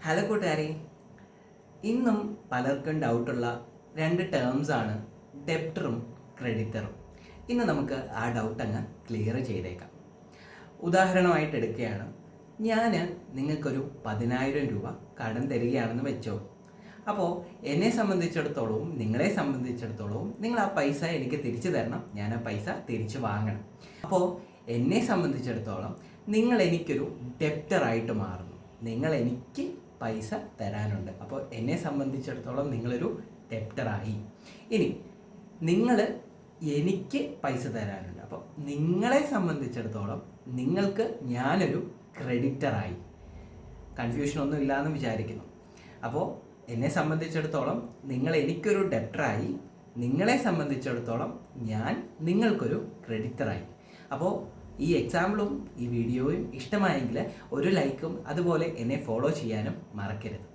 Hello കൂട്ടുകാരെ, ഇന്നും പലർക്കും ഡൗട്ടുള്ള രണ്ട് ടേംസാണ് ഡെപ്റ്ററും ക്രെഡിറ്ററും. ഇന്ന് നമുക്ക് ആ ഡൗട്ട് അങ്ങ് ക്ലിയർ ചെയ്തേക്കാം. ഉദാഹരണമായിട്ട് എടുക്കുകയാണ്, ഞാൻ നിങ്ങൾക്കൊരു 10,000 രൂപ കടം തരികയാണെന്ന് വെച്ചോ. അപ്പോൾ എന്നെ സംബന്ധിച്ചിടത്തോളവും നിങ്ങളെ സംബന്ധിച്ചിടത്തോളവും നിങ്ങൾ ആ പൈസ എനിക്ക് തിരിച്ചു തരണം, ഞാൻ ആ പൈസ തിരിച്ചു വാങ്ങണം. അപ്പോൾ എന്നെ സംബന്ധിച്ചിടത്തോളം നിങ്ങൾ എനിക്കൊരു ഡെപ്റ്ററായിട്ട് മാറുന്നു. നിങ്ങൾ എനിക്ക് പൈസ തരാനുണ്ട്. അപ്പോൾ എന്നെ സംബന്ധിച്ചിടത്തോളം നിങ്ങളൊരു ഡെപ്റ്ററായി. ഇനി നിങ്ങൾ എനിക്ക് പൈസ തരാനുണ്ട്. അപ്പോൾ നിങ്ങളെ സംബന്ധിച്ചിടത്തോളം നിങ്ങൾക്ക് ഞാനൊരു ക്രെഡിറ്ററായി. കൺഫ്യൂഷനൊന്നും ഇല്ലയെന്ന് വിചാരിക്കുന്നു. അപ്പോൾ എന്നെ സംബന്ധിച്ചിടത്തോളം നിങ്ങൾ എനിക്കൊരു ഡെപ്റ്ററായി, നിങ്ങളെ സംബന്ധിച്ചിടത്തോളം ഞാൻ നിങ്ങൾക്കൊരു ക്രെഡിറ്ററായി. അപ്പോൾ ഈ എക്സാമ്പിളും ഈ വീഡിയോയും ഇഷ്ടമായെങ്കിൽ ഒരു ലൈക്കും അതുപോലെ എന്നെ ഫോളോ ചെയ്യാനും മറക്കരുത്.